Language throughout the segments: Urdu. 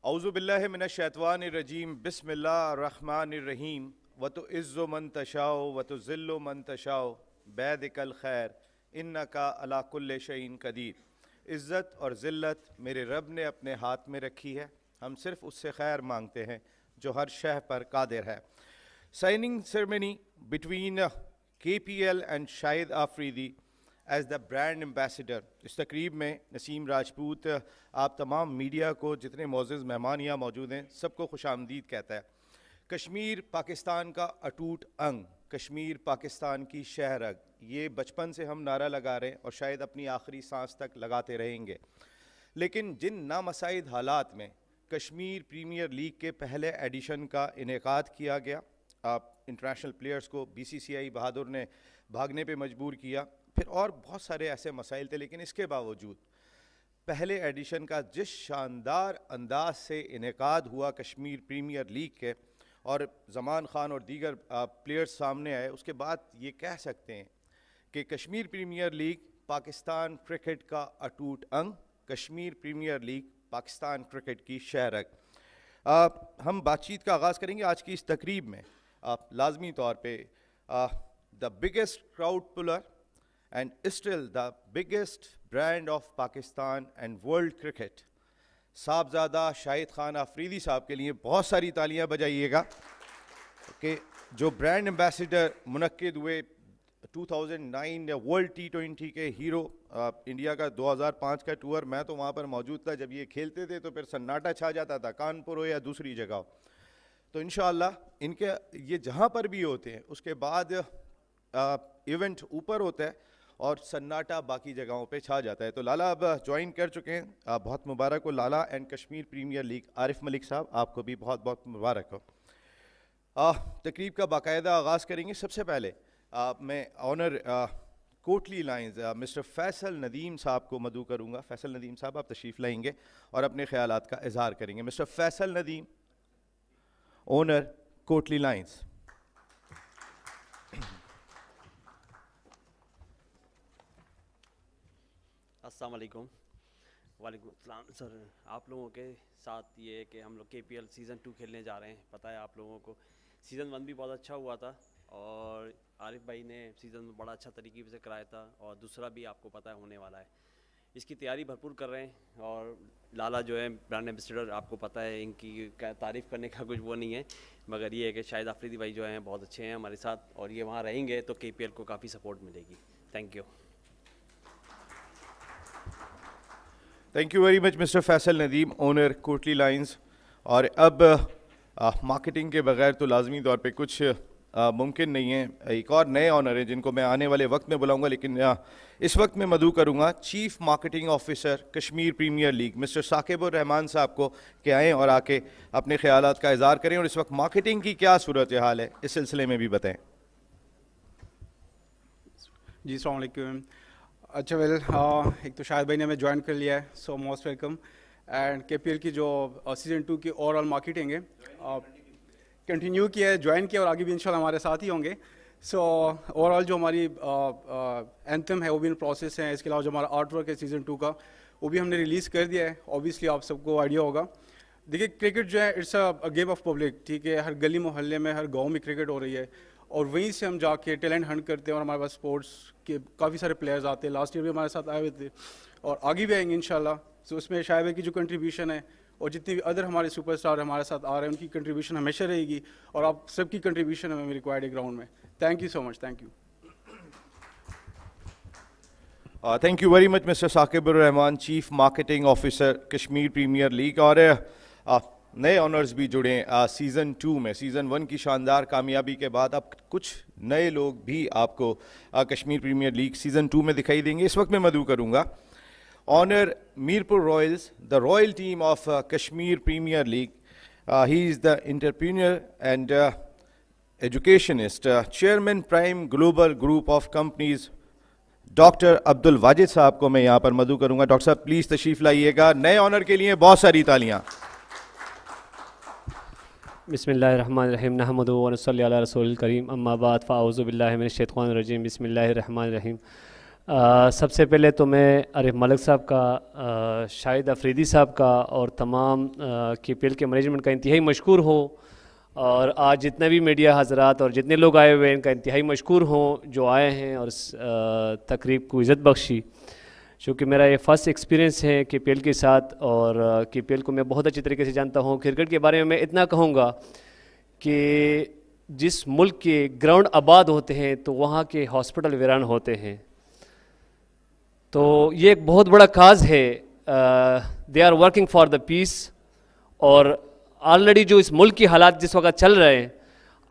اعوذ باللہ من الشیطان الرجیم بسم اللہ الرحمن الرحیم وتعز من تشاء وتذل من تشاء بیدک الخیر انک علی کل شیء قدیر۔ عزت اور ذلت میرے رب نے اپنے ہاتھ میں رکھی ہے، ہم صرف اس سے خیر مانگتے ہیں جو ہر شے پر قادر ہے۔ Signing ceremony between K P L and Shahid Afridi as the brand ambassador. اس تقریب میں نسیم راجپوت آپ تمام میڈیا کو، جتنے معزز مہمان یہاں موجود ہیں، سب کو خوش آمدید کہتا ہے۔ کشمیر پاکستان کا اٹوٹ انگ، کشمیر پاکستان کی شہ رگ، یہ بچپن سے ہم نعرہ لگا رہے ہیں اور شاید اپنی آخری سانس تک لگاتے رہیں گے۔ لیکن جن نامساعد حالات میں کشمیر پریمیئر لیگ کے پہلے ایڈیشن کا انعقاد کیا گیا، انٹرنیشنل پلیئرز کو بی سی سی آئی بہادر نے بھاگنے پہ مجبور کیا، پھر اور بہت سارے ایسے مسائل تھے، لیکن اس کے باوجود پہلے ایڈیشن کا جس شاندار انداز سے انعقاد ہوا کشمیر پریمیئر لیگ کے، اور زمان خان اور دیگر پلیئرز سامنے آئے، اس کے بعد یہ کہہ سکتے ہیں کہ Kashmir premiere league Pakistan cricket کا اٹوٹ انگ، Kashmir premiere league Pakistan cricket کی شہ رگ۔ ہم بات چیت کا آغاز کریں گے آج کی اس تقریب میں۔ لازمی طور پہ the biggest crowd pillar and still the biggest brand of Pakistan and world cricket، صاحبزادہ شاہد خان آفریدی صاحب کے لیے بہت ساری تالیاں بجائیے گا کہ جو برانڈ ایمبیسڈر منعقد ہوئے 2009 ورلڈ T20 کے ہیرو، انڈیا کا 2005 کا ٹور، میں تو وہاں پر موجود تھا جب یہ کھیلتے تھے، تو پھر سناٹا چھا جاتا تھا، کانپور ہو یا دوسری جگہ ہو۔ تو انشاءاللہ ان کے یہ جہاں پر بھی ہوتے ہیں اس کے بعد ایونٹ اوپر ہوتا ہے اور سناٹا باقی جگہوں پہ چھا جاتا ہے۔ تو لالا اب جوائن کر چکے ہیں، بہت مبارک ہو لالا اینڈ کشمیر پریمیئر لیگ۔ عارف ملک صاحب آپ کو بھی بہت بہت مبارک ہو۔ تقریب کا باقاعدہ آغاز کریں گے۔ سب سے پہلے میں owner Kotli lions mister Faisal Nadeem صاحب کو مدعو کروں گا۔ فیصل ندیم صاحب آپ تشریف لائیں گے اور اپنے خیالات کا اظہار کریں گے۔ Mister Faisal Nadeem, owner Kotli lions. السلام علیکم۔ وعلیکم السلام سر۔ آپ لوگوں کے ساتھ یہ ہے کہ ہم لوگ کے پی ایل سیزن 2 کھیلنے جا رہے ہیں، پتہ ہے آپ لوگوں کو۔ سیزن 1 بھی بہت اچھا ہوا تھا اور عارف بھائی نے سیزن میں بڑا اچھا طریقے سے کرایا تھا، اور دوسرا بھی آپ کو پتہ ہے ہونے والا ہے۔ اس کی تیاری بھرپور کر رہے ہیں، اور لالا جو ہے برانڈ ایمبیسڈر، آپ کو پتہ ہے ان کی تعریف کرنے کا کچھ وہ نہیں ہے، مگر یہ ہے کہ شاہد آفریدی بھائی جو ہیں بہت اچھے ہیں ہمارے ساتھ، اور یہ وہاں رہیں گے تو کے پی ایل کو کافی سپورٹ ملے گی۔ Thank you. Thank you very much mister Faisal Nadeem, owner Kotli lions. اور اب مارکیٹنگ کے بغیر تو لازمی طور پہ کچھ ممکن نہیں ہے۔ ایک اور نئے آنر ہیں جن کو میں آنے والے وقت میں بلاؤں گا، لیکن اس وقت میں مدعو کروں گا chief marketing officer Kashmir premiere League mister Saqib ur-Rehman sahab کو کہ آئیں اور آ کے اپنے خیالات کا اظہار کریں، اور اس وقت مارکیٹنگ کی کیا صورتحال ہے اس سلسلے میں بھی بتائیں۔ جی السلام علیکم۔ اچھا ایک تو شاہد بھائی نے ہمیں جوائن کر لیا ہے، سو موسٹ ویلکم۔ اینڈ کے پی ایل کی جو سیزن 2 کی اوور آل مارکیٹنگ ہے کنٹینیو کیا ہے، جوائن کیا، اور آگے بھی انشاءاللہ ہمارے ساتھ ہی ہوں گے۔ سو اوور آل جو ہماری اینتھم ہے وہ بھی ان پروسیس ہیں۔ اس کے علاوہ جو ہمارا آرٹ ورک ہے سیزن 2 کا، وہ بھی ہم نے ریلیز کر دیا ہے۔ اوبیسلی آپ سب کو آئیڈیا ہوگا، دیکھیے کرکٹ جو ہے it's a game of public, ٹھیک ہے، ہر گلی محلے میں ہر گاؤں میں کرکٹ ہو رہی ہے، اور وہیں سے ہم جا کے ٹیلنٹ ہنٹ کرتے ہیں، اور ہمارے پاس اسپورٹس کے کافی سارے پلیئرز آتے ہیں۔ لاسٹ ایئر بھی ہمارے ساتھ آئے ہوئے تھے اور آگے بھی آئیں گے انشاءاللہ۔ سو اس میں شاہد بھائی کی جو کنٹریبیوشن ہے اور جتنے بھی ادر ہمارے سپر اسٹار ہمارے ساتھ آ رہے ہیں، ان کی کنٹریبیوشن ہمیشہ رہے گی، اور آپ سب کی کنٹریبیوشن ہمیں ریکوائرڈ ہے گراؤنڈ میں۔ Thank you so much. Thank you. Thank you very much mister Saqib ur-Rehman, chief marketing officer Kashmir premiere league. اور نئے آنرز بھی جڑے ہیں سیزن 2 میں۔ سیزن 1 کی شاندار کامیابی کے بعد اب کچھ نئے لوگ بھی آپ کو کشمیر پریمیئر لیگ سیزن 2 میں دکھائی دیں گے۔ اس وقت میں مدعو کروں گا owner Mirpur Royals, the royal team of Kashmir premiere League. He is the entrepreneur and educationist, chairman Prime Global Group of companies, doctor Abdul Wajid صاحب کو میں یہاں پر مدعو کروں گا۔ ڈاکٹر صاحب پلیز تشریف لائیے گا۔ نئے آنر کے لیے بہت ساری تالیاں۔ بسم اللہ الرحمن الرحیم، نحمدہ ونصلی علی رسول الکریم، اما بعد فاعوذ باللہ من الشیطان الرجیم، بسم اللہ الرحمن الرحیم۔ سب سے پہلے تو میں عارف ملک صاحب کا، شاہد افریدی صاحب کا اور تمام کے پی ایل کے مینجمنٹ کا انتہائی مشکور ہوں، اور آج جتنے بھی میڈیا حضرات اور جتنے لوگ آئے ہوئے ہیں ان کا انتہائی مشکور ہوں جو آئے ہیں اور اس تقریب کو عزت بخشی، چونکہ میرا یہ فرسٹ ایکسپیرینس ہے کے پی ایل کے ساتھ، اور کے پی ایل کو میں بہت اچھی طریقے سے جانتا ہوں۔ کرکٹ کے بارے میں اتنا کہوں گا کہ جس ملک کے گراؤنڈ آباد ہوتے ہیں تو وہاں کے ہاسپٹل ویران ہوتے ہیں، تو یہ ایک بہت بڑا کاز ہے۔ They are working for the peace, اور آلریڈی جو اس ملک کی حالات جس وقت چل رہے ہیں،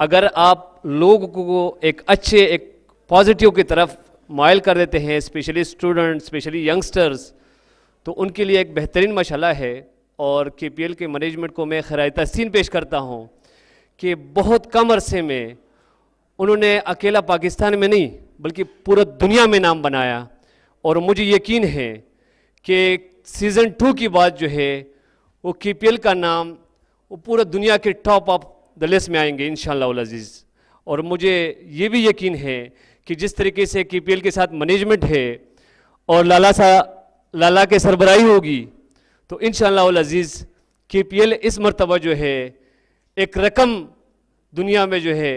اگر آپ لوگوں کو ایک اچھے ایک پازیٹیو کی طرف مائل کر دیتے ہیں، اسپیشلی اسٹوڈنٹ، اسپیشلی ینگسٹرز، تو ان کے لیے ایک بہترین مشعلہ ہے۔ اور کے پی ایل کے مینجمنٹ کو میں خراج تحسین پیش کرتا ہوں کہ بہت کم عرصے میں انہوں نے اکیلا پاکستان میں نہیں بلکہ پورا دنیا میں نام بنایا، اور مجھے یقین ہے کہ سیزن 2 کی بعد جو ہے وہ کے پی ایل کا نام وہ پورا دنیا کے ٹاپ آف دا لسٹ میں آئیں گے انشاءاللہ العزیز۔ اور مجھے یہ بھی یقین ہے کہ جس طریقے سے کے پی ایل کے ساتھ مینجمنٹ ہے اور لالا کے سربراہی ہوگی، تو انشاءاللہ العزیز کے پی ایل اس مرتبہ جو ہے ایک رقم دنیا میں جو ہے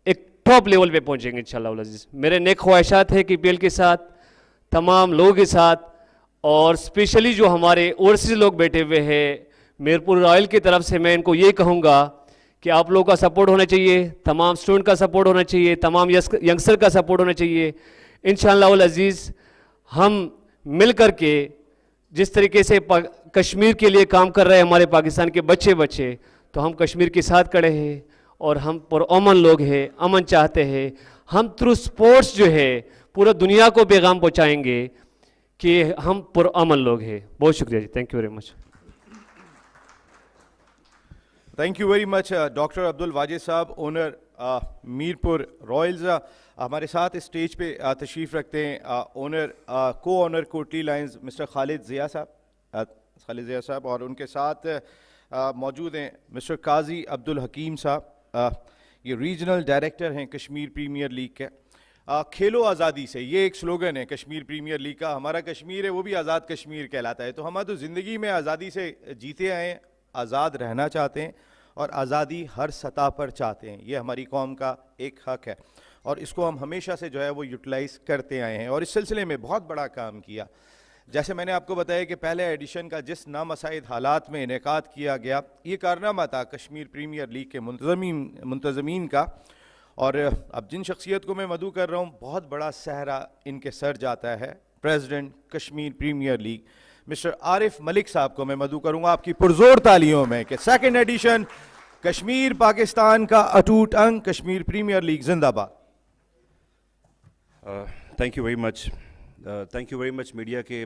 ایک ٹاپ لیول پہ پہنچیں گے انشاءاللہ العزیز۔ میرے نیک خواہشات ہیں کے پی ایل کے ساتھ، تمام لوگوں کے ساتھ، اور اسپیشلی جو ہمارے اوورسیز لوگ بیٹھے ہوئے ہیں میرپور رائل کی طرف سے میں ان کو یہ کہوں گا کہ آپ لوگوں کا سپورٹ ہونا چاہیے، تمام اسٹوڈنٹ کا سپورٹ ہونا چاہیے، تمام ینگسٹر کا سپورٹ ہونا چاہیے۔ انشاءاللہ العزیز ہم مل کر کے جس طریقے سے کشمیر کے لیے کام کر رہے ہیں ہمارے پاکستان کے بچے، تو ہم کشمیر کے ساتھ کھڑے ہیں، اور ہم پرامن لوگ ہیں، امن چاہتے ہیں۔ ہم تھرو سپورٹس جو ہے پورا دنیا کو پیغام پہنچائیں گے کہ ہم پرامن لوگ ہیں۔ بہت شکریہ جی، thank you very much. Thank you very much doctor Abdul Wajid صاحب، اونر میرپور رائلز۔ ہمارے ساتھ اس اسٹیج پہ تشریف رکھتے ہیں اونر کو آنر کوٹلی لائنز مسٹر خالد ضیاء صاحب، اور ان کے ساتھ موجود ہیں مسٹر قاضی عبد الحکیم صاحب، یہ ریجنل ڈائریکٹر ہیں کشمیر پریمیئر لیگ کے۔ کھیلو آزادی سے، یہ ایک سلوگن ہے کشمیر پریمیئر لیگ کا، ہمارا کشمیر ہے وہ بھی آزاد کشمیر کہلاتا ہے، تو ہم تو زندگی میں آزادی سے جیتے آئے ہیں، آزاد رہنا چاہتے ہیں، اور آزادی ہر سطح پر چاہتے ہیں۔ یہ ہماری قوم کا ایک حق ہے، اور اس کو ہم ہمیشہ سے جو ہے وہ یوٹیلائز کرتے آئے ہیں، اور اس سلسلے میں بہت بڑا کام کیا۔ جیسے میں نے آپ کو بتایا کہ پہلے ایڈیشن کا جس نامساعد حالات میں انعقاد کیا گیا، یہ کارنامہ تھا کشمیر پریمیئر لیگ کے منتظمین کا، اور اب جن شخصیت کو میں مدعو کر رہا ہوں، بہت بڑا صحرا ان کے سر جاتا ہے۔ President Kashmir premiere League mister Arif Malik sahab کو میں مدعو کروں گا آپ کی پرزور تالیوں میں کہ سیکنڈ ایڈیشن کشمیر پاکستان کا اٹوٹ انگ، کشمیر پریمیئر لیگ زندہ باد۔ Thank you very much media کے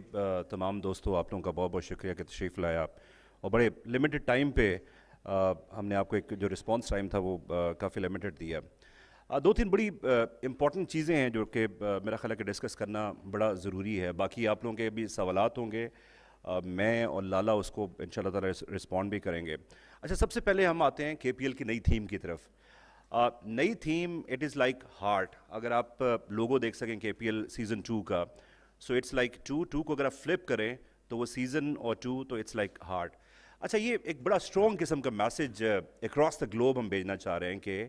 تمام دوستوں، آپ لوگوں کا بہت بہت شکریہ کہ تشریف لائے آپ، اور بڑے لمیٹڈ ٹائم پہ ہم نے آپ کو ایک جو رسپانس ٹائم تھا وہ کافی لمیٹڈ دیا۔ دو تین بڑی امپورٹنٹ چیزیں ہیں جو کہ میرا خیال ہے کہ ڈسکس کرنا بڑا ضروری ہے۔ باقی آپ لوگوں کے بھی سوالات ہوں گے، میں اور لالا اس کو انشاءاللہ تعالیٰ رسپونڈ بھی کریں گے۔ اچھا، سب سے پہلے ہم آتے ہیں کے پی ایل کی نئی تھیم کی طرف۔ نئی theme it is like heart. اگر آپ لوگو دیکھ سکیں کے پی ایل سیزن 2 کا، سو اٹس لائک ٹو کو اگر آپ فلپ کریں تو وہ سیزن اور 2 تو اٹس لائک ہارٹ۔ اچھا، یہ ایک بڑا اسٹرانگ قسم کا میسج اکراس دا گلوب ہم بھیجنا چاہ رہے ہیں کہ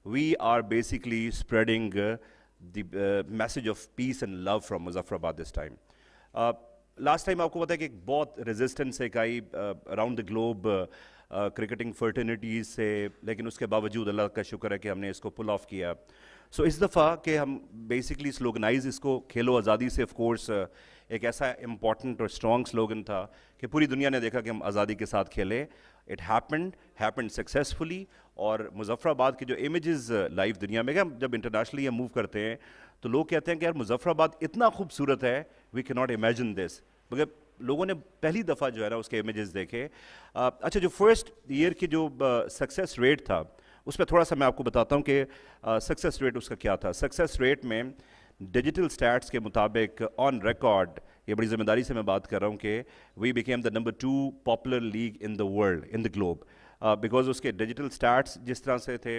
we are basically spreading the message of peace and love from Muzaffarabad this time. Last time آپ کو پتا ہے کہ ایک بہت ریزسٹنس ایک آئی اراؤنڈ دا گلوب کرکٹنگ فرٹرنیٹیز سے، لیکن اس کے باوجود اللہ کا شکر ہے کہ ہم نے اس کو پل آف کیا۔ سو اس دفعہ کہ ہم بیسکلی سلوگنائز اس کو کھیلو آزادی سے، آف کورس ایک ایسا امپورٹنٹ اور اسٹرانگ سلوگن تھا کہ پوری دنیا نے دیکھا کہ ہم آزادی کے ساتھ کھیلے۔ اٹ ہیپنڈ سکسیزفلی، اور مظفر آباد کے جو امیجز لائیو دنیا میں، جب انٹرنیشنلی ہم موو کرتے ہیں تو لوگ کہتے ہیں کہ یار مظفر آباد اتنا خوبصورت ہے، وی کی ناٹ امیجن دس، مگر لوگوں نے پہلی دفعہ جو ہے نا اس کے امیجز دیکھے۔ اچھا، جو فرسٹ ایئر کی جو سکسیس ریٹ تھا اس پہ تھوڑا سا میں آپ کو بتاتا ہوں کہ سکسیس ریٹ اس کا کیا تھا۔ سکسیس ریٹ میں ڈیجیٹل سٹیٹس کے مطابق آن ریکارڈ، یہ بڑی ذمہ داری سے میں بات کر رہا ہوں کہ we became the number 2 popular league in the world, in the globe, because اس کے ڈیجیٹل سٹیٹس جس طرح سے تھے،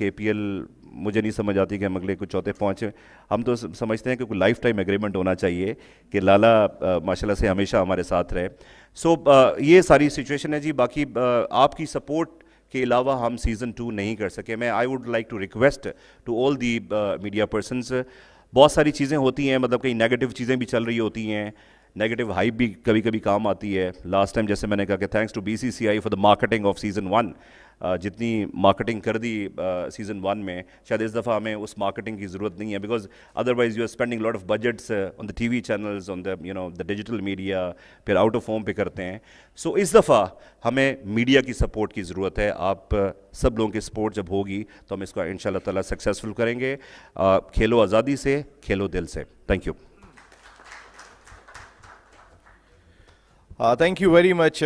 KPL مجھے نہیں سمجھ آتی کہ ہم اگلے کچھ چوتھے پہنچے. ہم تو سمجھتے ہیں کہ کوئی لائف ٹائم ایگریمنٹ ہونا چاہیے کہ لالا ماشاء اللہ سے ہمیشہ ہمارے ساتھ رہے. سو یہ ساری سچویشن ہے جی. باقی آپ کی سپورٹ کے علاوہ ہم سیزن 2 نہیں کر سکے. میں I would like to request to all the media persons, بہت ساری چیزیں ہوتی ہیں, مطلب کئی نیگیٹو چیزیں بھی چل رہی ہوتی ہیں, نیگیٹو ہائپ بھی کبھی کبھی کام آتی ہے. لاسٹ ٹائم جیسے میں نے کہا کہ thanks to BCCI for the marketing of season 1, جتنی مارکیٹنگ کر دی سیزن 1 میں, شاید اس دفعہ ہمیں اس مارکیٹنگ کی ضرورت نہیں ہے, because otherwise you are spending lot of budgets on the TV channels, on the the digital media, پھر آؤٹ آف ہوم پہ کرتے ہیں. سو اس دفعہ ہمیں میڈیا کی سپورٹ کی ضرورت ہے. آپ سب لوگوں کی سپورٹ جب ہوگی تو ہم اس کو ان شاء اللہ تعالیٰ سکسیزفل کریں گے. کھیلو آزادی سے, کھیلو دل سے. Thank you. Thank you very much,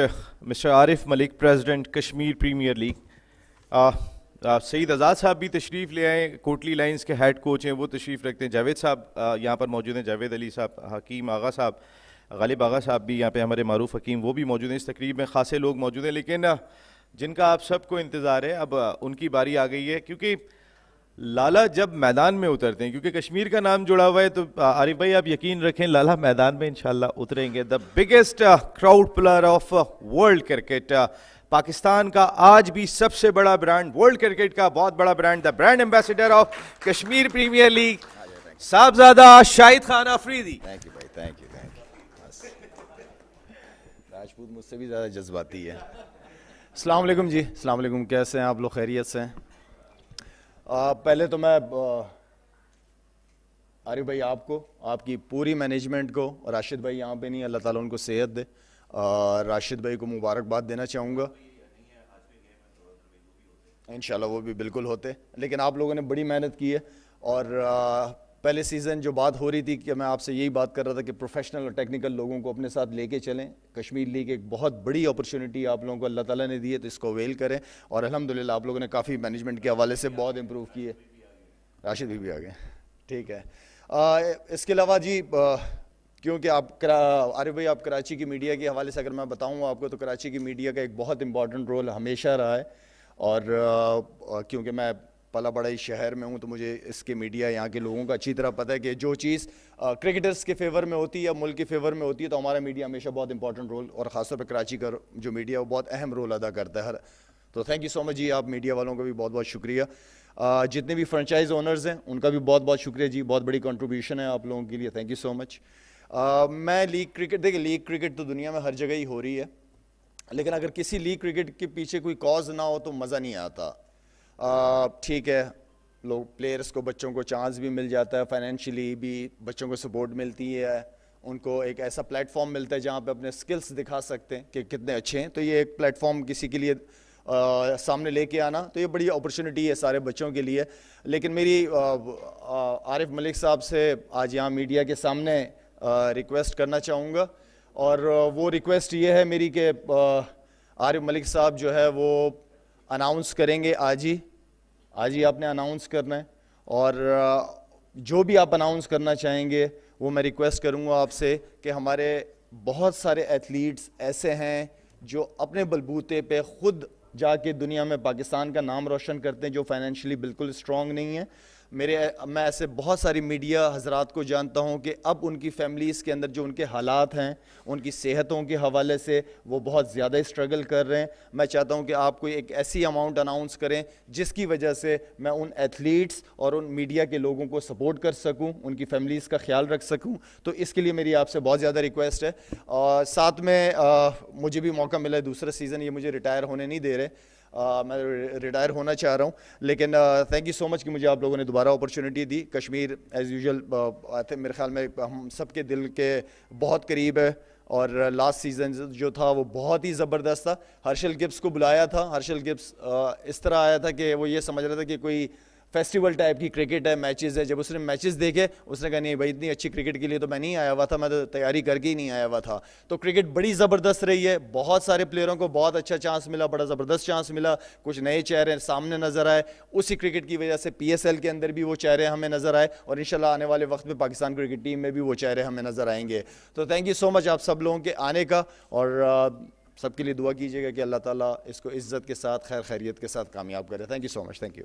Mr. Arif Malik, President, Kashmir Premier League. سعید آزاد صاحب بھی تشریف لے آئیں, کوٹلی لائنز کے ہیڈ کوچ ہیں, وہ تشریف رکھتے ہیں. جاوید صاحب یہاں پر موجود ہیں, جاوید علی صاحب, حکیم آغا صاحب, غالب آغا صاحب بھی یہاں پہ, ہمارے معروف حکیم وہ بھی موجود ہیں. اس تقریب میں خاصے لوگ موجود ہیں, لیکن جن کا آپ سب کو انتظار ہے, اب ان کی باری آ گئی ہے. کیونکہ لالا جب میدان میں اترتے ہیں, کیونکہ کشمیر کا نام جڑا ہوا ہے, تو عارف بھائی آپ یقین رکھیں لالا میدان میں انشاءاللہ اتریں گے. The biggest crowd pillar of world cricket, Pakistan کا آج بھی سب سے بڑا برانڈ, ورلڈ کرکٹ کا بہت بڑا brand, the brand ambassador of Kashmir premiere league, Sahibzada Shahid Khan Afridi. Thank you بھائی, تھینک یو. راجپوت مجھ سے بھی زیادہ جذباتی ہے. السلام علیکم جی. السلام علیکم. کیسے ہیں آپ لوگ؟ خیریت سے ہیں؟ پہلے تو میں عارف بھائی آپ کو, آپ کی پوری مینجمنٹ کو, راشد بھائی یہاں پہ نہیں, اللہ تعالیٰ ان کو صحت دے, راشد بھائی کو مبارکباد دینا چاہوں گا. انشاءاللہ وہ بھی بالکل ہوتے, لیکن آپ لوگوں نے بڑی محنت کی ہے. اور پہلے سیزن جو بات ہو رہی تھی کہ میں آپ سے یہی بات کر رہا تھا کہ پروفیشنل اور ٹیکنیکل لوگوں کو اپنے ساتھ لے کے چلیں. کشمیر لیگ ایک بہت بڑی اپرچونٹی آپ لوگوں کو اللہ تعالیٰ نے دی ہے, تو اس کو اویل کریں. اور الحمدللہ آپ لوگوں نے کافی مینجمنٹ کے حوالے سے بہت امپروو کی ہے. راشد بھی آ گئے, ٹھیک ہے. اس کے علاوہ جی, کیونکہ آپ عارف بھائی آپ کراچی کی میڈیا کے حوالے سے اگر میں بتاؤں آپ کو, تو کراچی کی میڈیا کا ایک بہت امپورٹنٹ رول ہمیشہ رہا ہے. اور کیونکہ میں پلا بڑا ہی شہر میں ہوں, تو مجھے اس کے میڈیا یہاں کے لوگوں کا اچھی طرح پتہ ہے کہ جو چیز کرکٹرز کے فیور میں ہوتی ہے یا ملک کے فیور میں ہوتی ہے, تو ہمارا میڈیا ہمیشہ بہت امپورٹنٹ رول, اور خاص طور پہ کراچی کا جو میڈیا وہ بہت اہم رول ادا کرتا ہے. تو تھینک یو سو مچ جی. آپ میڈیا والوں کا بھی بہت بہت شکریہ. جتنے بھی فرنچائز اونرز ہیں ان کا بھی بہت بہت شکریہ جی, بہت بڑی کنٹریبیوشن ہے آپ لوگوں کے لیے. تھینک یو سو مچ. میں لیگ کرکٹ, دیکھیں لیگ کرکٹ تو دنیا میں ہر جگہ ہی ہو رہی ہے, لیکن اگر کسی لیگ کرکٹ کے پیچھے کوئی کاز نہ ہو تو مزہ نہیں آتا. ٹھیک ہے, لوگ پلیئرس کو, بچوں کو چانس بھی مل جاتا ہے, فائنینشلی بھی بچوں کو سپورٹ ملتی ہے, ان کو ایک ایسا پلیٹ فارم ملتا ہے جہاں پہ اپنے سکلز دکھا سکتے ہیں کہ کتنے اچھے ہیں. تو یہ ایک پلیٹ فارم کسی کے لیے سامنے لے کے آنا, تو یہ بڑی اپرچونٹی ہے سارے بچوں کے لیے. لیکن میری عارف ملک صاحب سے آج یہاں میڈیا کے سامنے ریکویسٹ کرنا چاہوں گا, اور وہ ریکویسٹ یہ ہے میری کہ عارف ملک صاحب جو ہے وہ اناؤنس کریں گے آج ہی آپ نے اناؤنس کرنا ہے. اور جو بھی آپ اناؤنس کرنا چاہیں گے وہ میں ریکویسٹ کروں گا آپ سے کہ ہمارے بہت سارے ایتھلیٹس ایسے ہیں جو اپنے بلبوتے پہ خود جا کے دنیا میں پاکستان کا نام روشن کرتے ہیں, جو فائنینشلی بالکل اسٹرانگ نہیں ہیں. میں ایسے بہت ساری میڈیا حضرات کو جانتا ہوں کہ اب ان کی فیملیز کے اندر جو ان کے حالات ہیں, ان کی صحتوں کے حوالے سے وہ بہت زیادہ اسٹرگل کر رہے ہیں. میں چاہتا ہوں کہ آپ کوئی ایک ایسی اماؤنٹ اناؤنس کریں جس کی وجہ سے میں ان ایتھلیٹس اور ان میڈیا کے لوگوں کو سپورٹ کر سکوں, ان کی فیملیز کا خیال رکھ سکوں. تو اس کے لیے میری آپ سے بہت زیادہ ریکویسٹ ہے. اور ساتھ میں مجھے بھی موقع ملا ہے دوسرا سیزن, یہ مجھے ریٹائر ہونے نہیں دے رہے, میں ریٹائر ہونا چاہ رہا ہوں, لیکن تھینک یو سو مچ کہ مجھے آپ لوگوں نے دوبارہ اپرچونٹی دی. کشمیر ایز یوزول میرے خیال میں ہم سب کے دل کے بہت قریب ہے, اور لاسٹ سیزن جو تھا وہ بہت ہی زبردست تھا. ہرشل گبس کو بلایا تھا, ہرشل گبس اس طرح آیا تھا کہ وہ یہ سمجھ رہا تھا کہ کوئی فیسٹیول ٹائپ کی کرکٹ ہے, میچز ہے. جب اس نے میچز دیکھے اس نے کہا نہیں بھائی اتنی اچھی کرکٹ کے لیے تو میں نہیں آیا ہوا تھا, میں تو تیاری کر کے ہی نہیں آیا ہوا تھا. تو کرکٹ بڑی زبردست رہی ہے, بہت سارے پلیئروں کو بہت اچھا چانس ملا, بڑا زبردست چانس ملا, کچھ نئے چہرے سامنے نظر آئے. اسی کرکٹ کی وجہ سے PSL کے اندر بھی وہ چہرے ہمیں نظر آئے, اور انشاءاللہ آنے والے وقت میں پاکستان کرکٹ ٹیم میں بھی وہ چہرے ہمیں نظر آئیں گے. تو تھینک یو سو مچ آپ سب لوگوں کے آنے کا, اور سب کے لیے دعا کیجیے گا کہ اللہ تعالیٰ اس کو عزت کے ساتھ خیر خیریت کے ساتھ کامیاب کرے. Thank you so much. Thank you.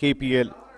KPL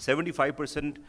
75%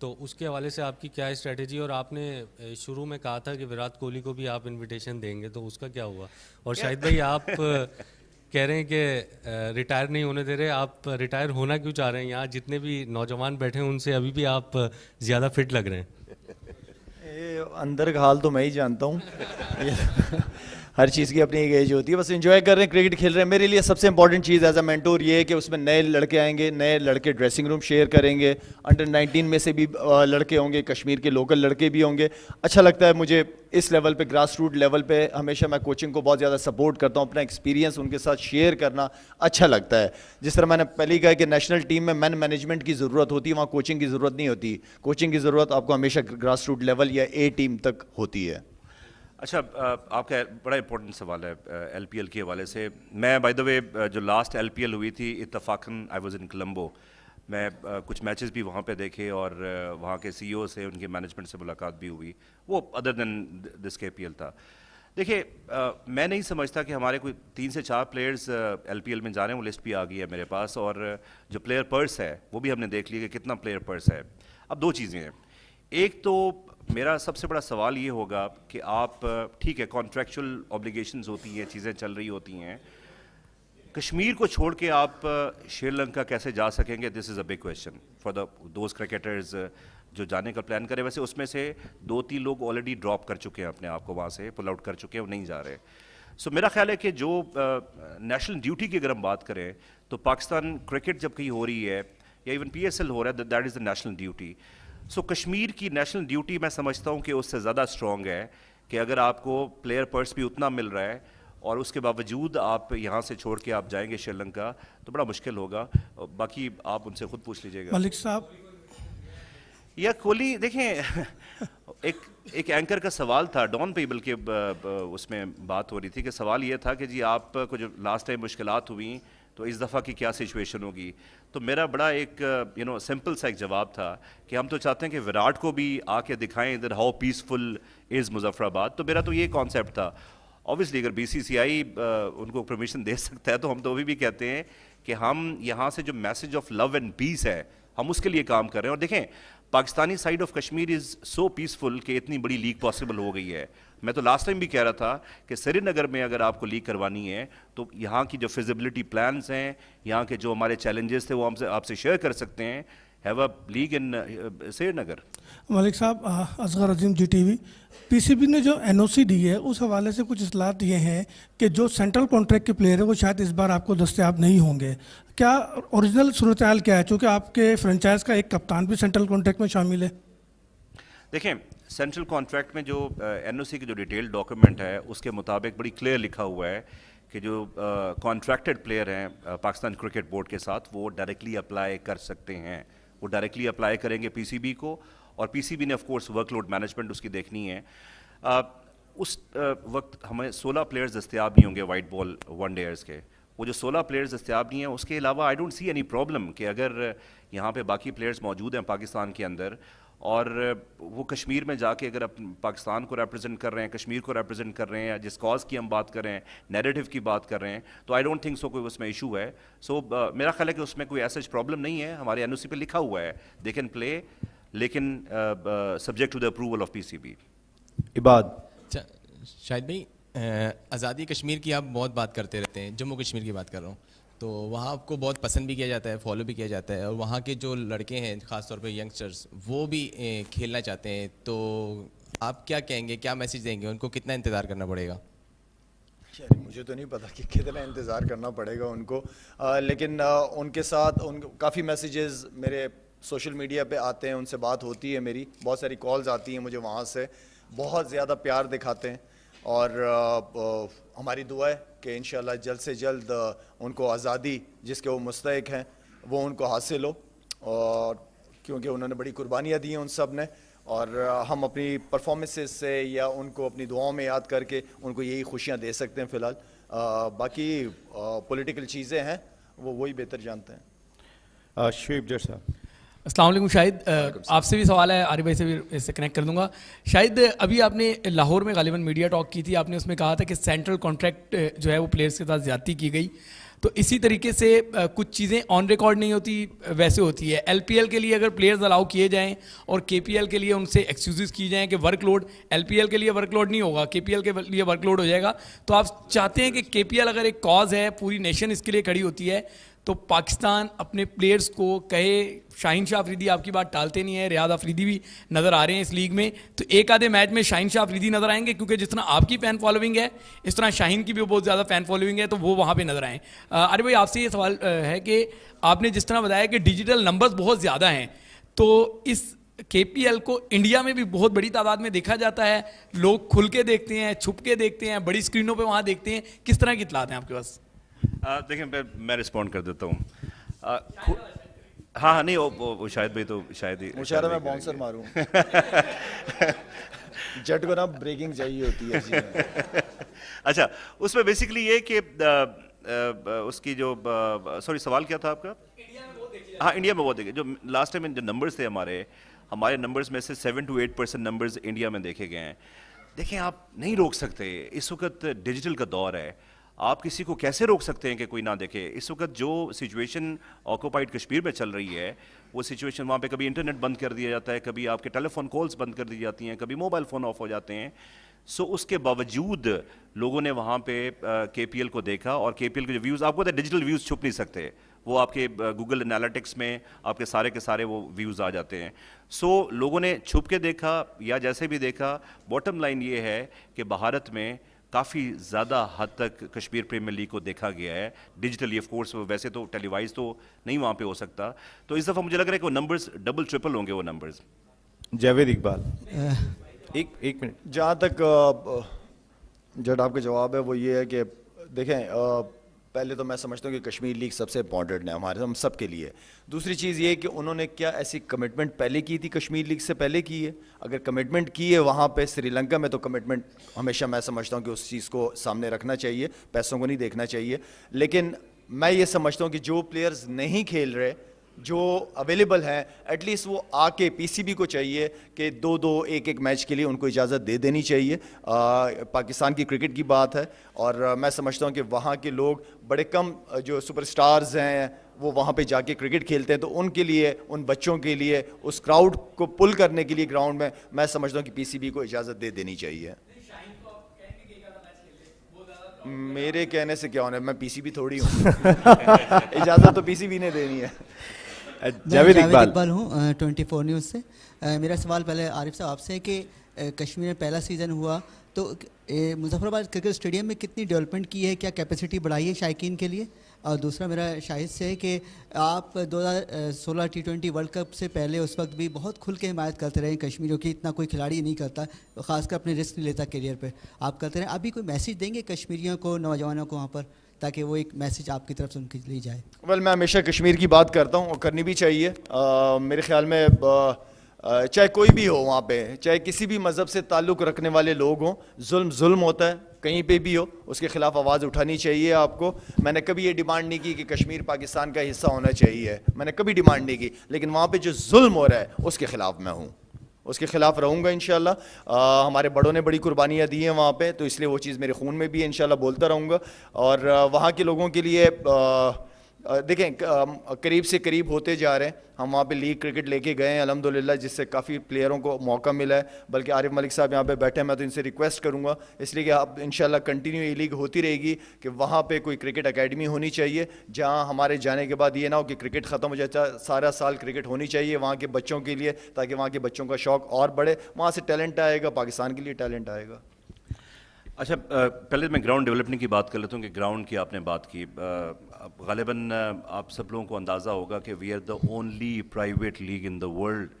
تو اس کے حوالے سے آپ کی کیا اسٹریٹجی، اور آپ نے شروع میں کہا تھا کہ وراٹ کوہلی کو بھی آپ انویٹیشن دیں گے، تو اس کا کیا ہوا؟ اور شاہد بھائی آپ کہہ رہے ہیں کہ ریٹائر نہیں ہونے دے رہے، آپ ریٹائر ہونا کیوں چاہ رہے ہیں؟ یہاں جتنے بھی نوجوان بیٹھے ہیں ان سے ابھی بھی آپ زیادہ فٹ لگ رہے ہیں. اندر کا حال تو میں ہی جانتا ہوں. ہر چیز کی اپنی ایک ایج ہوتی ہے. بس انجوائے کر رہے ہیں, کرکٹ کھیل رہے ہیں. میرے لیے سب سے امپورٹنٹ چیز ایز اے مینٹور یہ ہے کہ اس میں نئے لڑکے آئیں گے, نئے لڑکے ڈریسنگ روم شیئر کریں گے. انڈر 19 میں سے بھی لڑکے ہوں گے, کشمیر کے لوکل لڑکے بھی ہوں گے. اچھا لگتا ہے مجھے اس لیول پہ, گراس روٹ لیول پہ. ہمیشہ میں کوچنگ کو بہت زیادہ سپورٹ کرتا ہوں, اپنا ایکسپیرینس ان کے ساتھ شیئر کرنا اچھا لگتا ہے. جس طرح میں نے پہلے ہی کہا کہ نیشنل ٹیم میں مین مینجمنٹ کی ضرورت ہوتی ہے, وہاں کوچنگ کی ضرورت نہیں ہوتی. کوچنگ کی ضرورت آپ کو ہمیشہ گراس روٹ لیول یا اے ٹیم تک ہوتی ہے. اچھا, آپ کا بڑا امپورٹنٹ سوال ہے ایل پی ایل کے حوالے سے. میں بائی دا وے جو لاسٹ ایل پی ایل ہوئی تھی اتفاقاً آئی واز ان کولمبو. میں کچھ میچز بھی وہاں پہ دیکھے اور وہاں کے سی ای او سے, ان کے مینجمنٹ سے ملاقات بھی ہوئی. وہ ادر دین دس کے پی ایل تھا. دیکھیے, میں نہیں سمجھتا کہ ہمارے کوئی 3 سے 4 پلیئرز ایل پی ایل میں جا رہے ہیں. وہ لسٹ بھی آ گئی ہے میرے پاس, اور جو پلیئر پرس ہے وہ بھی ہم نے دیکھ لیا کہ کتنا پلیئر پرس ہے. اب 2 چیزیں ہیں. ایک تو میرا سب سے بڑا سوال یہ ہوگا کہ آپ, ٹھیک ہے کانٹریکچوئل اوبلیگیشنز ہوتی ہیں, چیزیں چل رہی ہوتی ہیں, کشمیر کو چھوڑ کے آپ شری لنکا کیسے جا سکیں گے؟ This is a big question for those cricketers جو جانے کا پلان کرے. ویسے اس میں سے 2-3 لوگ آلریڈی ڈراپ کر چکے ہیں اپنے آپ کو, وہاں سے پل آؤٹ کر چکے ہیں, وہ نہیں جا رہے. سو میرا خیال ہے کہ جو نیشنل ڈیوٹی کی اگر ہم بات کریں تو پاکستان کرکٹ جب کہیں ہو رہی ہے یا ایون پی ایس ایل ہو رہا ہے, that is the national duty. So Kashmir کی نیشنل ڈیوٹی میں سمجھتا ہوں کہ اس سے زیادہ اسٹرانگ ہے کہ اگر آپ کو پلیئر پرس بھی اتنا مل رہا ہے اور اس کے باوجود آپ یہاں سے چھوڑ کے آپ جائیں گے شری لنکا, تو بڑا مشکل ہوگا. باقی آپ ان سے خود پوچھ لیجیے گا. ملک صاحب یا کوہلی, دیکھیں ایک اینکر کا سوال تھا ڈان پہ, بلکہ اس میں بات ہو رہی تھی کہ سوال یہ تھا کہ جی آپ کو جو لاسٹ ٹائم مشکلات ہوئیں تو اس دفعہ کی کیا سچویشن ہوگی. تو میرا بڑا ایک سمپل سا ایک جواب تھا کہ ہم تو چاہتے ہیں کہ وراٹ کو بھی آ کے دکھائیں ادھر ہاؤ پیسفل از مظفر آباد. تو میرا تو یہ کانسیپٹ تھا. اوبیسلی اگر بی سی سی آئی ان کو پرمیشن دے سکتا ہے تو ہم تو ابھی بھی کہتے ہیں کہ ہم یہاں سے جو message of love and peace ہے ہم اس کے لیے کام کر رہے ہیں. اور دیکھیں, Pakistani side of Kashmir is so peaceful کہ اتنی بڑی لیگ پاسبل ہو گئی ہے. میں تو لاسٹ ٹائم بھی کہہ رہا تھا کہ سری نگر میں اگر آپ کو لیگ کروانی ہے تو یہاں کی جو فیزیبلٹی پلانز ہیں, یہاں کے جو ہمارے چیلنجز تھے وہ ہم سے آپ سے شیئر کر سکتے ہیں. ہیو اے لیگ ان سری نگر. ملک صاحب, اصغر عظیم جی ٹی وی. پی سی بی نے جو این او سی دی ہے اس حوالے سے کچھ اصلاحات یہ ہیں کہ جو سینٹرل کانٹریکٹ کے پلیئر ہیں وہ شاید اس بار آپ کو دستیاب نہیں ہوں گے. کیا اوریجنل صورتحال کیا ہے, چونکہ آپ کے فرنچائز کا ایک کپتان بھی سینٹرل کانٹریکٹ میں شامل ہے؟ دیکھیں, سینٹرل کانٹریکٹ میں جو این او سی کی جو ڈیٹیل ڈاکیومنٹ ہے اس کے مطابق بڑی کلیئر لکھا ہوا ہے کہ جو کانٹریکٹڈ پلیئر ہیں پاکستان کرکٹ بورڈ کے ساتھ وہ ڈائریکٹلی اپلائی کر سکتے ہیں. وہ ڈائریکٹلی اپلائی کریں گے پی سی بی کو, اور پی سی بی نے of course workload management اس کی دیکھنی ہے. اس وقت ہمیں 16 پلیئرز دستیاب نہیں ہوں گے وائٹ بال ون ڈیئرز کے. وہ جو 16 پلیئرز دستیاب نہیں ہیں, اس کے علاوہ I don't see any problem کہ اگر یہاں پہ باقی پلیئرز موجود ہیں پاکستان کے اندر اور وہ کشمیر میں جا کے اگر پاکستان کو ریپرزینٹ کر رہے ہیں, کشمیر کو ریپرزینٹ کر رہے ہیں, جس کاز کی ہم بات کر رہے ہیں, نیریٹو کی بات کر رہے ہیں, تو آئی ڈونٹ تھنک سو کوئی اس میں ایشو ہے. سو میرا خیال ہے کہ اس میں کوئی ایسا پرابلم نہیں ہے. ہمارے این او سی پہ لکھا ہوا ہے دے کین پلے, لیکن subject to the approval of P C B. Ibad Shahid بھائی, آزادی کشمیر کی آپ بہت بات کرتے رہتے ہیں, جموں کشمیر کی بات کر رہا ہوں, تو وہاں آپ کو بہت پسند بھی کیا جاتا ہے, فالو بھی کیا جاتا ہے, اور وہاں کے جو لڑکے ہیں خاص طور پہ ینگسٹرز وہ بھی کھیلنا چاہتے ہیں. تو آپ کیا کہیں گے, کیا میسج دیں گے ان کو, کتنا انتظار کرنا پڑے گا؟ مجھے تو نہیں پتا کہ کتنا انتظار کرنا پڑے گا ان کو, لیکن ان کے ساتھ کافی میسیجز میرے سوشل میڈیا پہ آتے ہیں, ان سے بات ہوتی ہے میری, بہت ساری کالز آتی ہیں مجھے وہاں سے, بہت زیادہ پیار دکھاتے ہیں. اور ہماری دعا ہے کہ انشاءاللہ جلد سے جلد ان کو آزادی جس کے وہ مستحق ہیں وہ ان کو حاصل ہو, اور کیونکہ انہوں نے بڑی قربانیاں دی ہیں ان سب نے, اور ہم اپنی پرفارمنسز سے یا ان کو اپنی دعاؤں میں یاد کر کے ان کو یہی خوشیاں دے سکتے ہیں فی الحال. باقی پولیٹیکل چیزیں ہیں وہ وہی بہتر جانتے ہیں. شعیب جٹ صاحب. السلام علیکم. شاہد, آپ سے بھی سوال ہے, عارف بھائی سے بھی اس سے کنیکٹ کر دوں گا. شاہد, ابھی آپ نے لاہور میں غالباً میڈیا ٹاک کی تھی, آپ نے اس میں کہا تھا کہ سینٹرل کانٹریکٹ جو ہے وہ پلیئرس کے ساتھ زیادتی کی گئی. تو اسی طریقے سے کچھ چیزیں آن ریکارڈ نہیں ہوتی ویسے ہوتی ہے. LPL کے لیے اگر پلیئرز الاؤ کیے جائیں اور KPL کے لیے ان سے ایکسکیوزز کی جائیں کہ ورک لوڈ, LPL کے لیے ورک لوڈ نہیں ہوگا, KPL کے لیے ورک لوڈ ہو جائے گا, تو آپ چاہتے ہیں کہ KPL اگر ایک کاز ہے, پوری نیشن اس کے لیے کھڑی ہوتی ہے, تو پاکستان اپنے پلیئرز کو کہے. شاہین شاہ افریدی آپ کی بات ٹالتے نہیں ہیں, ریاض افریدی بھی نظر آ رہے ہیں اس لیگ میں, تو ایک آدھے میچ میں شاہین شاہ افریدی نظر آئیں گے, کیونکہ جس طرح آپ کی فین فالوئنگ ہے اس طرح شاہین کی بھی بہت زیادہ فین فالوئنگ ہے, تو وہ وہاں پہ نظر آئیں. عارف بھائی آپ سے یہ سوال ہے کہ آپ نے جس طرح بتایا کہ ڈیجیٹل نمبرز بہت زیادہ ہیں, تو اس KPL کو انڈیا میں بھی بہت بڑی تعداد میں دیکھا جاتا ہے, لوگ کھل کے دیکھتے ہیں, چھپ کے دیکھتے ہیں, بڑی اسکرینوں پہ وہاں دیکھتے ہیں, کس طرح کی اطلاعات ہیں آپ کے پاس؟ دیکھیں میں رسپونڈ کر دیتا ہوں. ہاں نہیں وہ شاید بھائی تو شاید ہی مشاہدہ میں باؤنسر ماروں جٹ کو نا بریکنگ چاہیے ہوتی ہے. اچھا اس میں بیسکلی یہ کہ اس کی جو سوری سوال کیا تھا آپ کا؟ ہاں انڈیا میں وہ دیکھے جو لاسٹ ٹائم جو نمبرز تھے ہمارے نمبرز میں سے 7 to 8% نمبرز انڈیا میں دیکھے گئے ہیں. دیکھیں آپ نہیں روک سکتے, اس وقت ڈیجیٹل کا دور ہے, آپ کسی کو کیسے روک سکتے ہیں کہ کوئی نہ دیکھے؟ اس وقت جو سچویشن آکوپائڈ کشمیر میں چل رہی ہے وہ سچویشن وہاں پہ کبھی انٹرنیٹ بند کر دیا جاتا ہے, کبھی آپ کے ٹیلی فون کالز بند کر دی جاتی ہیں, کبھی موبائل فون آف ہو جاتے ہیں. سو اس کے باوجود لوگوں نے وہاں پہ KPL کو دیکھا, اور KPL کے جو ویوز آپ کو ڈیجیٹل ویوز چھپ نہیں سکتے, وہ آپ کے گوگل انالیٹکس میں آپ کے سارے وہ ویوز آ جاتے ہیں. سو لوگوں نے چھپ کے دیکھا یا جیسے بھی دیکھا, باٹم لائن یہ ہے کہ بھارت میں کافی زیادہ حد تک کشمیر پریمیئر لیگ کو دیکھا گیا ہے ڈیجیٹلی. آف کورس ویسے تو ٹیلی وائز تو نہیں وہاں پہ ہو سکتا, تو اس دفعہ مجھے لگ رہا ہے کہ وہ نمبرز ڈبل ٹرپل ہوں گے وہ نمبرز. جاوید اقبال ایک منٹ. جہاں تک جٹ آپ کا جواب ہے وہ یہ ہے کہ دیکھیں پہلے تو میں سمجھتا ہوں کہ کشمیر لیگ سب سے امپورٹنٹ ہے ہم سب کے لیے. دوسری چیز یہ کہ انہوں نے کیا ایسی کمٹمنٹ پہلے کی تھی کشمیر لیگ سے پہلے کی ہے؟ اگر کمٹمنٹ کی ہے وہاں پہ سری لنکا میں, تو کمٹمنٹ ہمیشہ میں سمجھتا ہوں کہ اس چیز کو سامنے رکھنا چاہیے, پیسوں کو نہیں دیکھنا چاہیے. لیکن میں یہ سمجھتا ہوں کہ جو پلیئرز نہیں کھیل رہے, جو اویلیبل ہیں, ایٹ لیسٹ وہ آ کے PCB کو چاہیے کہ 2-2 1-1 میچ کے لیے ان کو اجازت دے دینی چاہیے. پاکستان کی کرکٹ کی بات ہے, اور میں سمجھتا ہوں کہ وہاں کے لوگ بڑے کم جو سپر سٹارز ہیں وہ وہاں پہ جا کے کرکٹ کھیلتے ہیں, تو ان کے لیے, ان بچوں کے لیے, اس کراؤڈ کو پل کرنے کے لیے گراؤنڈ میں سمجھتا ہوں کہ PCB کو اجازت دے دینی چاہیے. میرے کہنے سے کیا ہونا ہے, میں PCB تھوڑی ہوں, اجازت تو PCB نے دینی ہے. جاوید اقبال ہوں 24 نیوز سے. میرا سوال پہلے عارف صاحب آپ سے ہے کہ کشمیر میں پہلا سیزن ہوا تو مظفر آباد کرکٹ اسٹیڈیم میں کتنی ڈیولپمنٹ کی ہے, کیا کیپیسٹی بڑھائی ہے شائقین کے لیے؟ اور دوسرا میرا شاہد سے ہے کہ آپ 2016 T20 ورلڈ کپ سے پہلے اس وقت بھی بہت کھل کے حمایت کرتے رہے کشمیریوں کی, اتنا کوئی کھلاڑی نہیں کرتا, خاص کر اپنے رسک نہیں لیتا کیریئر پہ, آپ کرتے رہے. ابھی کوئی میسیج دیں گے کشمیریوں کو, نوجوانوں کو وہاں پر, تاکہ وہ ایک میسیج آپ کی طرف سے ان کی لی جائے؟ میں ہمیشہ کشمیر کی بات کرتا ہوں اور کرنی بھی چاہیے. میرے خیال میں چاہے کوئی بھی ہو وہاں پہ, چاہے کسی بھی مذہب سے تعلق رکھنے والے لوگ ہوں, ظلم ہوتا ہے کہیں پہ بھی ہو, اس کے خلاف آواز اٹھانی چاہیے آپ کو. میں نے کبھی یہ ڈیمانڈ نہیں کی کہ کشمیر پاکستان کا حصہ ہونا چاہیے, میں نے کبھی ڈیمانڈ نہیں کی, لیکن وہاں پہ جو ظلم ہو رہا ہے اس کے خلاف میں ہوں, اس کے خلاف رہوں گا انشاءاللہ. ہمارے بڑوں نے بڑی قربانیاں دی ہیں وہاں پہ, تو اس لیے وہ چیز میرے خون میں بھی ہے, انشاءاللہ بولتا رہوں گا. اور وہاں کے لوگوں کے لیے دیکھیں قریب سے قریب ہوتے جا رہے ہیں. ہم وہاں پہ لیگ کرکٹ لے کے گئے ہیں الحمدللہ, جس سے کافی پلیئروں کو موقع ملا ہے. بلکہ عارف ملک صاحب یہاں پہ بیٹھے ہیں, میں تو ان سے ریکویسٹ کروں گا اس لیے کہ اب انشاءاللہ کنٹینیو یہ لیگ ہوتی رہے گی کہ وہاں پہ کوئی کرکٹ اکیڈمی ہونی چاہیے, جہاں ہمارے جانے کے بعد یہ نہ ہو کہ کرکٹ ختم ہو جائے, سارا سال کرکٹ ہونی چاہیے وہاں کے بچوں کے لیے, تاکہ وہاں کے بچوں کا شوق اور بڑھے, وہاں سے ٹیلنٹ آئے گا, پاکستان کے لیے ٹیلنٹ آئے گا. اچھا پہلے میں گراؤنڈ ڈیولپمنٹ کی بات کر لیتا ہوں کہ گراؤنڈ کی آپ نے بات کی. غالباً آپ سب لوگوں کو اندازہ ہوگا کہ we are the only private league in the world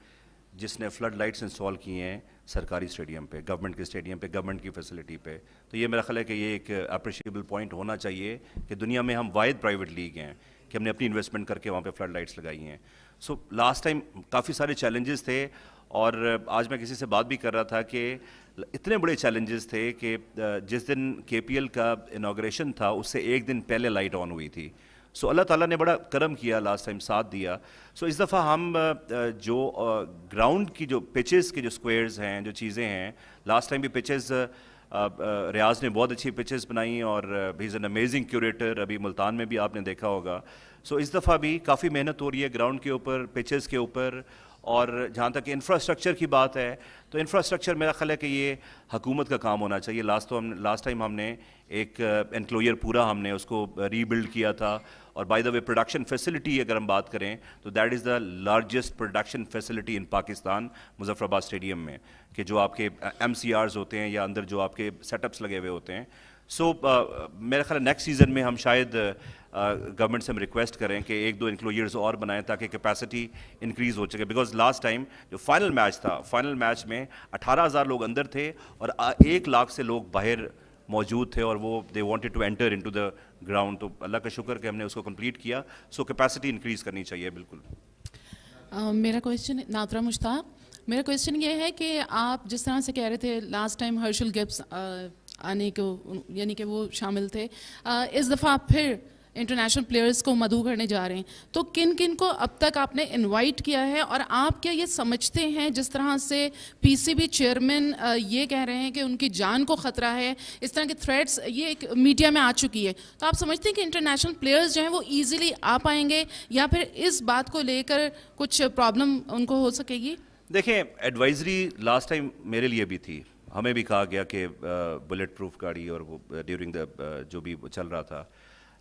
جس نے فلڈ لائٹس انسٹال کیے ہیں سرکاری اسٹیڈیم پہ, گورنمنٹ کے اسٹیڈیم پہ, گورنمنٹ کی فیسلٹی پہ. تو یہ میرا خیال ہے کہ یہ ایک اپریشیبل پوائنٹ ہونا چاہیے کہ دنیا میں ہم واحد پرائیویٹ لیگ ہیں کہ ہم نے اپنی انویسٹمنٹ کر کے وہاں پہ فلڈ لائٹس لگائی ہیں. سو لاسٹ ٹائم کافی سارے چیلنجز تھے, اور آج میں کسی سے بات بھی کر رہا تھا کہ اتنے بڑے چیلنجز تھے کہ جس دن KPL کا انوگریشن تھا اس سے ایک دن پہلے لائٹ آن ہوئی تھی. سو اللہ تعالیٰ نے بڑا کرم کیا, لاسٹ ٹائم ساتھ دیا. سو اس دفعہ ہم جو گراؤنڈ کی جو پچز کے جو اسکوائرز ہیں, جو چیزیں ہیں, لاسٹ ٹائم بھی پچز ریاض نے بہت اچھی پچز بنائی اور ہی از این امیزنگ کیوریٹر. ابھی ملتان میں بھی آپ نے دیکھا ہوگا. سو اس دفعہ بھی کافی محنت ہو رہی ہے گراؤنڈ کے اوپر, پچز کے اوپر. اور جہاں تک انفراسٹرکچر کی بات ہے تو انفراسٹرکچر میرا خیال ہے کہ یہ حکومت کا کام ہونا چاہیے. لاسٹ ٹائم ہم نے ایک انکلوجر پورا ہم نے اس کو ری بلڈ کیا تھا. اور by the way production facility اگر ہم بات کریں تو that is the largest production facility in Pakistan Muzaffar آباد اسٹیڈیم میں, کہ جو آپ کے ایم سی آرز ہوتے ہیں یا اندر جو آپ کے سیٹ اپس لگے ہوئے ہوتے ہیں. سو میرا خیال ہے نیکسٹ سیزن میں ہم شاید گورنمنٹ سے ہم ریکویسٹ کریں کہ 1-2 انکلوجرز اور بنائیں تاکہ کیپیسٹی انکریز ہو سکے. بیکاز لاسٹ ٹائم جو فائنل میچ تھا, فائنل میچ میں 18,000 لوگ اندر تھے اور 1 لاکھ سے لوگ باہر موجود تھے, اور وہ they wanted to enter into the ground. تو اللہ کا شکر کہ ہم نے اس کو کمپلیٹ کیا. سو کیپیسٹی انکریز کرنی چاہیے. بالکل. میرا کویشچن ناطرہ مشتاق, میرا کویشچن یہ ہے کہ آپ جس طرح سے کہہ رہے تھے لاسٹ ٹائم ہرشل گبس آنے کو, یعنی کہ وہ شامل تھے, اس دفعہ آپ پھر انٹرنیشنل پلیئرز کو مدعو کرنے جا رہے ہیں, تو کن کن کو اب تک آپ نے انوائٹ کیا ہے؟ اور آپ کیا یہ سمجھتے ہیں جس طرح سے پی سی بی چیئرمین یہ کہہ رہے ہیں کہ ان کی جان کو خطرہ ہے, اس طرح کے تھریٹس یہ ایک میڈیا میں آ چکی ہے, تو آپ سمجھتے ہیں کہ انٹرنیشنل پلیئرز جو ہیں وہ ایزیلی آ پائیں گے یا پھر اس بات کو لے کر کچھ پرابلم ان کو ہو سکے گی؟ دیکھیں, ایڈوائزری لاسٹ ٹائم میرے لیے بھی تھی. ہمیں بھی کہا گیا کہ بلیٹ پروف گاڑی اور وہ ڈیورنگ دا جو بھی چل رہا تھا,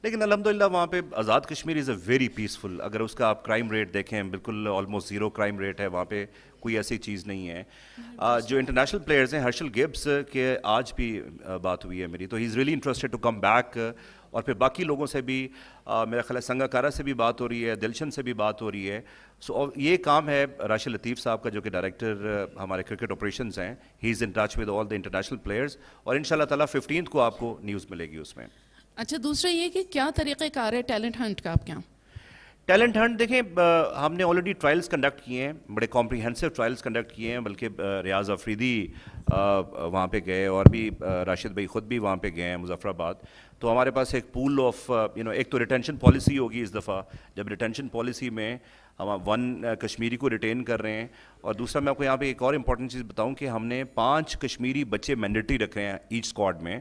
لیکن الحمدللہ وہاں پہ آزاد کشمیر از اے ویری پیسفل. اگر اس کا آپ کرائم ریٹ دیکھیں بالکل آلموسٹ 0 کرائم ریٹ ہے وہاں پہ, کوئی ایسی چیز نہیں ہے. جو انٹرنیشنل پلیئرز ہیں, ہرشل گبس کے آج بھی بات ہوئی ہے میری, تو he is really interested to come back. اور پھر باقی لوگوں سے بھی میرا خیال ہے سنگاکارا سے بھی بات ہو رہی ہے, دلشن سے بھی بات ہو رہی ہے. سو یہ کام ہے راشد لطیف صاحب کا جو کہ ڈائریکٹر ہمارے کرکٹ آپریشنز ہیں. He is in touch with all the international players, اور ان شاء اللہ تعالیٰ 15th کو آپ کو نیوز ملے گی اس میں. اچھا, دوسرا یہ کہ کیا طریقہ کار ہے ٹیلنٹ ہنٹ کا آپ کے یہاں؟ ٹیلنٹ ہنٹ دیکھیں, ہم نے آلریڈی ٹرائلز کنڈکٹ کیے ہیں, بڑے کمپریہنسو ٹرائلز کنڈکٹ کیے ہیں. بلکہ ریاض آفریدی وہاں پہ گئے, اور بھی راشد بھائی خود بھی وہاں پہ گئے ہیں مظفر آباد. تو ہمارے پاس ایک پول آف ایک تو ریٹینشن پالیسی ہوگی اس دفعہ. جب ریٹینشن پالیسی میں ہم 1 کشمیری کو ریٹین کر رہے ہیں, اور دوسرا میں آپ کو یہاں پہ ایک اور امپورٹنٹ چیز بتاؤں کہ ہم نے 5 کشمیری بچے مینڈیٹری رکھے ہیں ایچ اسکواڈ میں,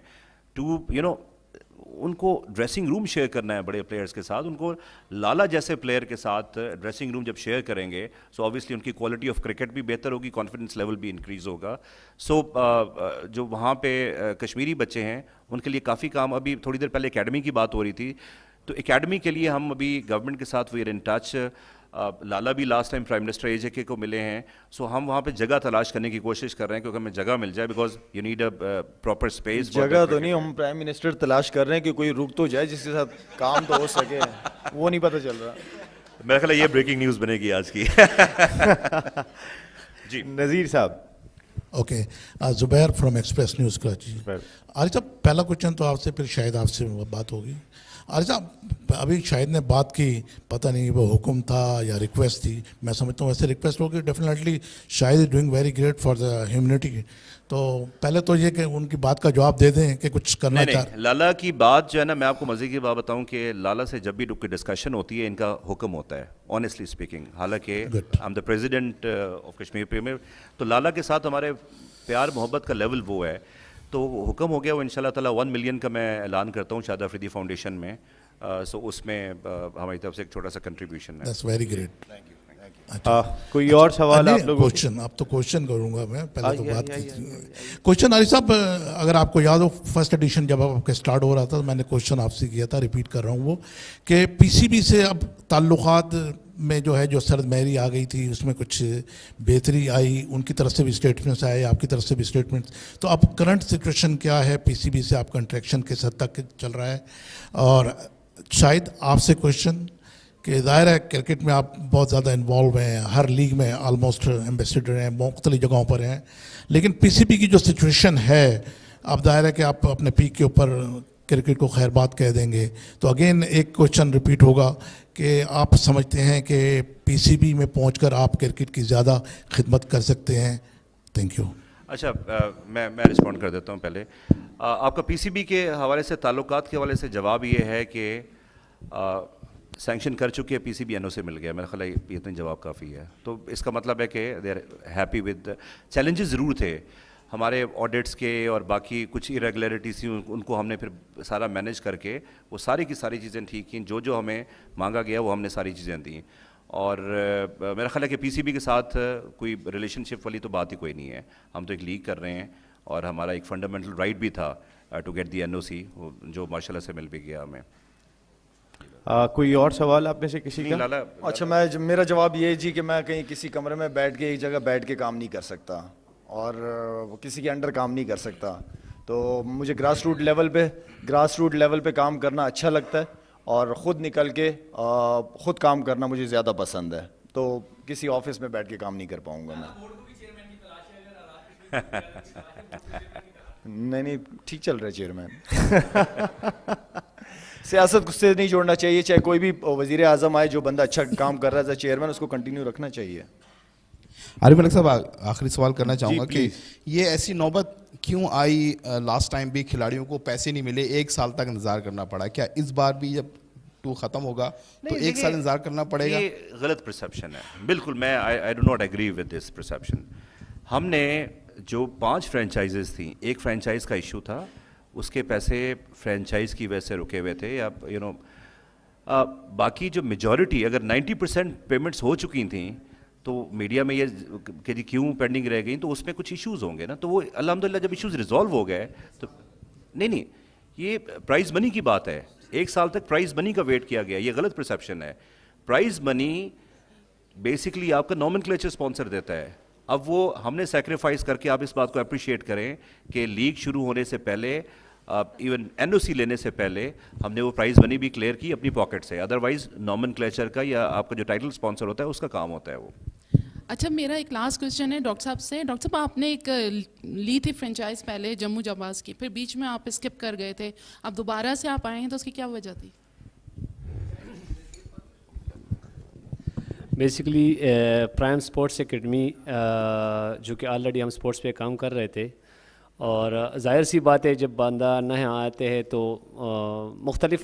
ٹو ان کو ڈریسنگ روم شیئر کرنا ہے بڑے پلیئرز کے ساتھ. ان کو لالا جیسے پلیئر کے ساتھ ڈریسنگ روم جب شیئر کریں گے سو آبویسلی ان کی کوالٹی آف کرکٹ بھی بہتر ہوگی, کانفیڈنس لیول بھی انکریز ہوگا. سو جو وہاں پہ کشمیری بچے ہیں ان کے لیے کافی کام. ابھی تھوڑی دیر پہلے اکیڈمی کی بات ہو رہی تھی, تو اکیڈمی کے لیے ہم ابھی گورنمنٹ کے ساتھ we are in touch. Lala بھی last time prime minister AJK کو ملے ہیں. سو ہم وہاں پہ جگہ تلاش کرنے کی کوشش کر رہے ہیں, کیونکہ ہمیں جگہ مل جائے, because you need a proper space. جگہ تو نہیں, ہم پرائم منسٹر تلاش کر رہے ہیں کہ کوئی رک تو جائے جس کے ساتھ کام تو ہو سکے, وہ نہیں پتہ چل رہا. میرا خیال ہے یہ بریکنگ نیوز بنے گی آج کی. جی Nazir sahab. Okay, Zubair from Express News Karachi. Arif sahab, پہلا کوشچن تو آپ سے, پھر شاید آپ سے بات ہوگی. عارف صاحب, ابھی شاہد نے بات کی, پتہ نہیں وہ حکم تھا یا ریکویسٹ تھی. میں سمجھتا ہوں ویسے ریکویسٹ ہوگی definitely. Shahid is doing very great for the humanity. تو پہلے تو یہ کہ ان کی بات کا جواب دے دیں کہ کچھ کرنا چاہ. لالا کی بات جو ہے نا, میں آپ کو مزے کی بات بتاؤں کہ لالا سے جب بھی ڈسکشن ہوتی ہے ان کا حکم ہوتا ہے, آنیسٹلی اسپیکنگ. حالانکہ I am the president of Kashmir premier, تو لالا کے ساتھ ہمارے پیار محبت کا لیول وہ ہے. تو حکم ہو گیا, وہ ان شاء اللہ تعالیٰ 1 ملین کا میں اعلان کرتا ہوں شاہد آفریدی فاؤنڈیشن میں. سو اس میں ہماری طرف سے ایک چھوٹا سا کنٹریبیوشن ہے. That's very great. کوئی اور سوال آپ لوگوں؟ کوشچن اب تو کوشچن کروں گا میں, پہلے تو بات کی تھی. کوشچن عارف صاحب, اگر آپ کو یاد ہو فرسٹ ایڈیشن جب آپ کا اسٹارٹ ہو رہا تھا, میں نے کوشچن آپ سے کیا تھا, ریپیٹ کر رہا ہوں وہ, کہ پی سی بی سے اب تعلقات میں جو ہے جو سرد مہری آ گئی تھی اس میں کچھ بہتری آئی, ان کی طرف سے بھی اسٹیٹمنٹس آئے, آپ کی طرف سے بھی اسٹیٹمنٹس. تو اب کرنٹ سچویشن کیا ہے پی سی بی سے, آپ کا انٹریکشن کس حد تک چل رہا ہے؟ اور شاید آپ سے کوشچن کہ ظاہر ہے کرکٹ میں آپ بہت زیادہ انوالو ہیں, ہر لیگ میں آلموسٹ ایمبیسیڈر ہیں, مختلف جگہوں پر ہیں, لیکن پی سی بی کی جو سچویشن ہے اب ظاہر ہے کہ آپ اپنے پیک کے اوپر کرکٹ کو خیر بات کہہ دیں گے. تو اگین ایک کوشچن ریپیٹ ہوگا کہ آپ سمجھتے ہیں کہ پی سی بی میں پہنچ کر آپ کرکٹ کی زیادہ خدمت کر سکتے ہیں؟ Thank you. اچھا, میں رسپونڈ کر دیتا ہوں. پہلے آپ کا پی سی بی کے حوالے سے, تعلقات کے حوالے سے جواب یہ ہے کہ سینکشن کر چکی ہے پی سی بی, این او سے مل گیا. میرا خیال ہے اتنا جواب کافی ہے. تو اس کا مطلب ہے کہ they are happy with. Challenges ضرور تھے. ہمارے آڈٹس کے اور باقی کچھ ایریگولرٹیز تھیں ان کو ہم نے پھر سارا مینیج کر کے وہ ساری کی ساری چیزیں ٹھیک کیں. جو ہمیں مانگا گیا وہ ہم نے ساری چیزیں دیں. اور میرا خیال ہے کہ پی سی بی کے ساتھ کوئی ریلیشن شپ والی تو بات ہی کوئی نہیں ہے. ہم تو ایک لیگ کر رہے ہیں اور ہمارا ایک فنڈامنٹل رائٹ بھی تھا ٹو گیٹ دی NOC جو ماشاء اللہ سے مل بھی گیا ہمیں. کوئی اور سوال آپ میں سے کسی کا؟ اچھا میرا جواب یہ ہے جی کہ میں کہیں کسی کمرے میں بیٹھ کے ایک جگہ بیٹھ کے کام نہیں کر سکتا اور کسی کے انڈر کام نہیں کر سکتا. تو مجھے گراس روٹ لیول پہ کام کرنا اچھا لگتا ہے اور خود نکل کے خود کام کرنا مجھے زیادہ پسند ہے. تو کسی آفس میں بیٹھ کے کام نہیں کر پاؤں گا میں. نہیں ٹھیک چل رہا ہے چیئرمین. سیاست سے نہیں جوڑنا چاہیے, چاہے کوئی بھی وزیر اعظم آئے, جو بندہ اچھا کام کر رہا ہے چیئرمین اس کو کنٹینیو رکھنا چاہیے. عارف ملک صاحب آخری سوال کرنا چاہوں گا کہ یہ ایسی نوبت کیوں آئی؟ لاسٹ ٹائم بھی کھلاڑیوں کو پیسے نہیں ملے, 1 سال تک انتظار کرنا پڑا. کیا اس بار بھی جب 2 ختم ہوگا تو 1 سال انتظار کرنا پڑے گا؟ یہ غلط پرسیپشن ہے. بالکل میں I do not agree with this perception. ہم نے جو 5 فرینچائزز تھیں, ایک فرینچائز کا ایشو تھا, اس کے پیسے فرینچائز کی وجہ سے رکے ہوئے تھے. یا باقی جو میجورٹی اگر 90% پیمنٹس ہو چکی تھیں تو میڈیا میں یہ کہ جی کیوں پینڈنگ رہ گئیں, تو اس میں کچھ ایشوز ہوں گے نا. تو وہ الحمدللہ جب ایشوز ریزالو ہو گئے تو نہیں یہ پرائز منی کی بات ہے. 1 سال تک پرائز منی کا ویٹ کیا گیا, یہ غلط پرسیپشن ہے. پرائز منی بیسکلی آپ کا نومنکلیچر اسپانسر دیتا ہے. اب وہ ہم نے سیکریفائز کر کے, آپ اس بات کو اپریشیٹ کریں کہ لیگ شروع ہونے سے پہلے ایون NOC لینے سے پہلے ہم نے وہ پرائز منی بھی کلیئر کی اپنی پاکٹ سے. ادروائز نومنکلیچر کا یا آپ کا جو ٹائٹل اسپانسر ہوتا ہے اس کا کام ہوتا ہے وہ. اچھا میرا ایک لاسٹ کوشچن ہے ڈاکٹر صاحب سے. ڈاکٹر صاحب آپ نے ایک لی تھی فرینچائز پہلے جموں جواز کی, پھر بیچ میں آپ اسکپ کر گئے تھے, اب دوبارہ سے آپ آئے ہیں تو اس کی کیا وجہ تھی؟ بیسکلی پرائم اسپورٹس اکیڈمی جو کہ آلریڈی ہم اسپورٹس پہ کام کر رہے تھے, اور ظاہر سی بات ہے جب بندہ نہ آتے ہیں تو مختلف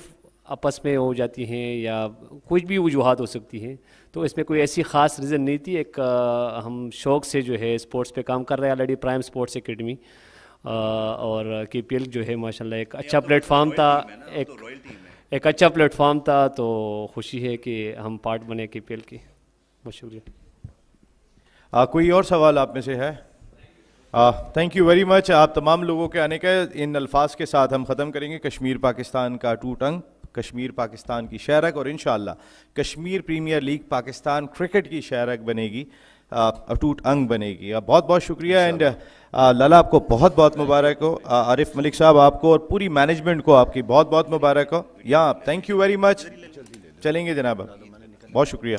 آپس میں ہو جاتی ہیں یا کچھ بھی وجوہات ہو سکتی ہیں. تو اس میں کوئی ایسی خاص ریزن نہیں تھی. ایک ہم شوق سے جو ہے اسپورٹس پہ کام کر رہے ہیں آلریڈی پرائم اسپورٹس اکیڈمی, اور KPL جو ہے ماشاءاللہ ایک اچھا پلیٹ فارم تھا, ایک اچھا پلیٹ فارم تھا. تو خوشی ہے کہ ہم پارٹ بنے KPL کی. بہت شکریہ. کوئی اور سوال آپ میں سے ہے؟ تھینک یو ویری مچ. آپ تمام لوگوں کے آنے کا ان الفاظ کے ساتھ ہم ختم کریں گے. کشمیر پاکستان کا اٹوٹ انگ, کشمیر پاکستان کی شہرک, اور انشاءاللہ Kashmir premiere league Pakistan cricket کی شہرک بنے گی, اٹوٹ انگ بنے گی. بہت بہت شکریہ. اینڈ لالا آپ کو بہت بہت مبارک ہو. عارف ملک صاحب آپ کو اور پوری مینجمنٹ کو آپ کی بہت بہت مبارک ہو. یہاں تھینک یو ویری مچ. چلیں گے جناب, بہت شکریہ.